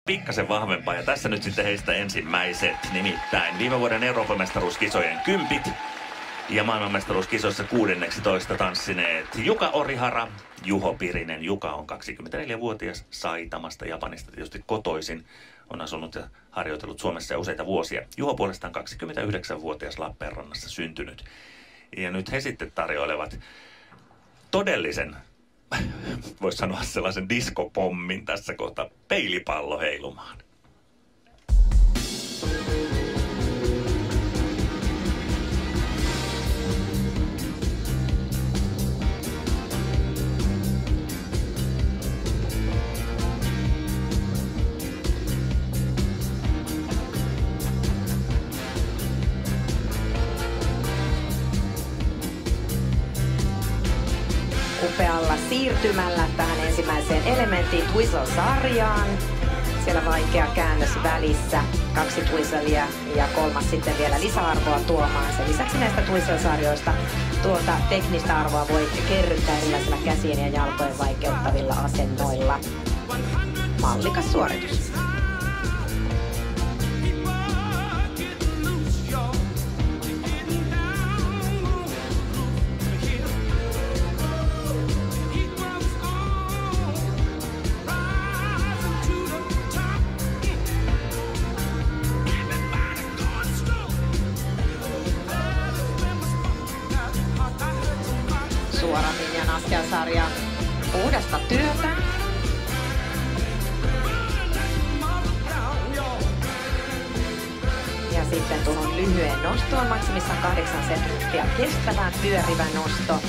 pikkasen vahvempaa. Ja tässä nyt sitten heistä ensimmäiset, nimittäin viime vuoden Euroopan mestaruuskisojen kympit ja maailmanmestaruuskisoissa 16 tanssineet Juka Orihara, Juho Pirinen. Juka on 24-vuotias Saitamasta, Japanista tietysti kotoisin. On asunut ja harjoitellut Suomessa jo useita vuosia. Juho puolestaan 29-vuotias Lappeenrannassa syntynyt. Ja nyt he sitten tarjoilevat todellisen, voisi sanoa sellaisen diskopommin tässä kohtaa, peilipallo heilumaan. Upealla siirtymällä tähän ensimmäiseen elementtiin Twizzle-sarjaan. Siellä vaikea käännös välissä, 2 Twizzleia ja 3 sitten vielä lisäarvoa tuomaan. Sen lisäksi näistä Twizzle-sarjoista tuota teknistä arvoa voi kerryttää erilaisilla käsien ja jalkojen vaikeuttavilla asennoilla. Mallikas suoritus. Suoran linjan askelsarja uudesta työtä. Ja sitten tuohon lyhyen nostoon, maksimissaan 8 senttiä kestävään pyörivä nosto.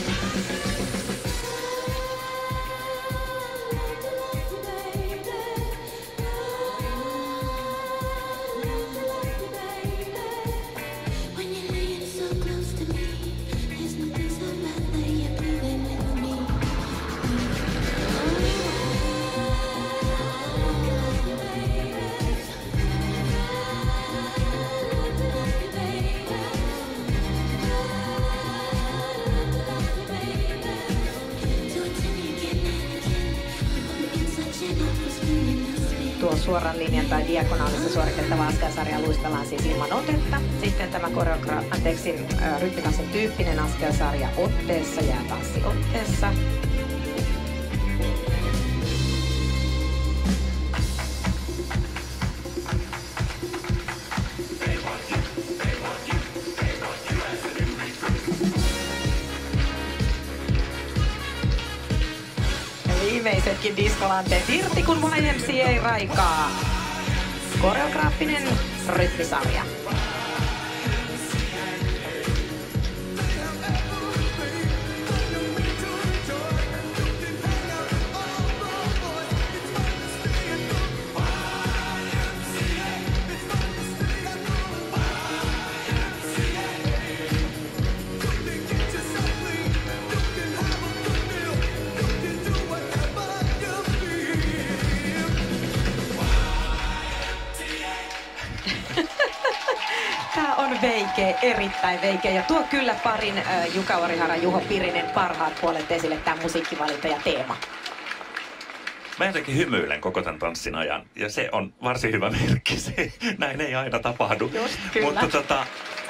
Tuo suoran linjan tai diagonaalissa suoritettava askelsarja luistellaan siis ilman otetta. Sitten tämä rytmitanssin tyyppinen askelsarja otteessa ja tanssi otteessa. Viimeisetkin diskolanteet irti, kun YMCA raikaa. Koreograafinen rytmisarja. Tämä on veikeä, erittäin veikeä. Ja tuo kyllä parin Juka Orihara, Juho Pirinen parhaat puolet esille, tämä musiikkivalinta ja teema. Mä jotenkin hymyilen koko tämän tanssin ajan. Ja se on varsin hyvä merkki. Näin ei aina tapahdu. Just, kyllä. Mutta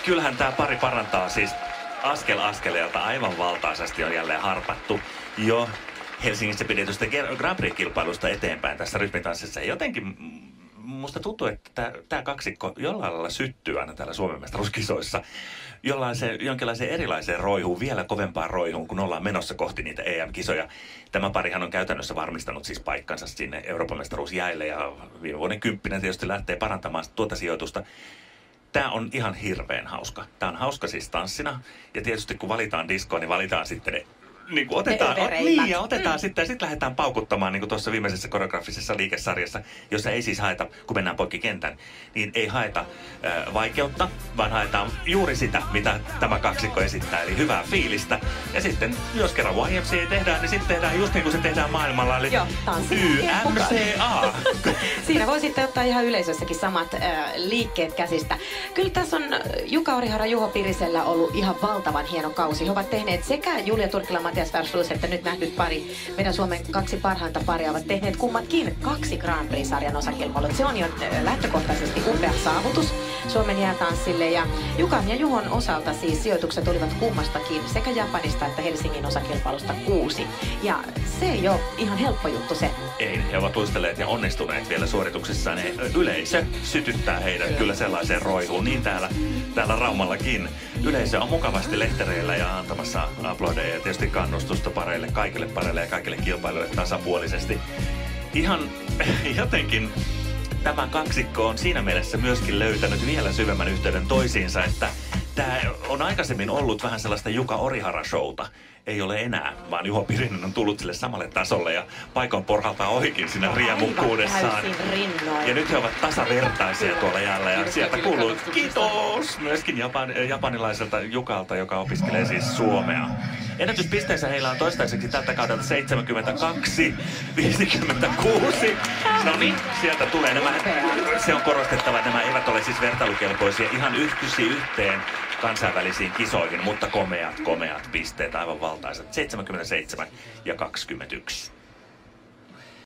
kyllähän tämä pari parantaa siis askel askeleelta aivan valtaisesti on jälleen harpattu jo Helsingissä pidetystä Grand Prix-kilpailusta eteenpäin tässä rytmitanssissa. Jotenkin musta tuntuu, että tämä kaksikko jollain lailla syttyy aina täällä Suomen mestaruuskisoissa jonkinlaiseen erilaiseen roihuun, vielä kovempaan roihuun, kun ollaan menossa kohti niitä EM-kisoja. Tämä parihan on käytännössä varmistanut siis paikkansa sinne Euroopan mestaruusjäille ja viime vuoden 10 tietysti lähtee parantamaan tuota sijoitusta. Tämä on ihan hirveän hauska. Tämä on hauska siis tanssina ja tietysti kun valitaan diskoon, niin valitaan sitten ne niin kuin otetaan sitten ja sitten lähdetään paukuttamaan niin kuin tuossa viimeisessä koreografisessa liikesarjassa, jossa ei siis haeta, kun mennään poikki kentän, niin ei haeta vaikeutta, vaan haetaan juuri sitä, mitä tämä kaksikko esittää, eli hyvää fiilistä. Ja sitten, jos kerran YMCA tehdään, niin sitten tehdään just niin kuin se tehdään maailmalla, eli YMCA. Siinä voi sitten ottaa ihan yleisössäkin samat liikkeet käsistä. Kyllä tässä on Juka Orihara, Juho Pirisellä ollut ihan valtavan hieno kausi. He ovat tehneet sekä Julia Turkkila, Matias Värsluus, että nyt nähdyt pari, meidän Suomen 2 parhainta paria ovat tehneet kummatkin 2 Grand Prix-sarjan osakilpailut. Se on jo lähtökohtaisesti upea saavutus Suomen jäätanssille. Ja Jukan ja Juhon osalta siis sijoitukset olivat kummastakin sekä Japanista että Helsingin osakilpailusta 6. Ja se ei ole ihan helppo juttu se. Ei, he ovat luistelleet ja onnistuneet vielä suorituksissaan. Yleisö sytyttää heidät kyllä sellaiseen roihuun, niin täällä Raumallakin. Yleisö on mukavasti lehtereillä ja antamassa aplodeja ja tietysti kannustusta kaikille pareille ja kaikille kilpailijoille tasapuolisesti. Ihan jotenkin tämä kaksikko on siinä mielessä myöskin löytänyt vielä syvemmän yhteyden toisiinsa, että tämä on aikaisemmin ollut vähän sellaista Juka Orihara-showta. Ei ole enää, vaan Juho Pirinen on tullut sille samalle tasolle ja paikon porhaltaa ohikin siinä riemukkuudessaan. Ja nyt he ovat tasavertaisia tuolla jäällä ja sieltä kuuluu kiitos myöskin japanilaiselta Jukalta, joka opiskelee siis suomea. Ennätyspisteensä heillä on toistaiseksi tältä kaudelta 72-56. No niin, sieltä tulee nämä. Se on korostettava, että nämä eivät ole siis vertailukelpoisia ihan yhteen kansainvälisiin kisoihin, mutta komeat pisteet, aivan valtaiset. 77 ja 21.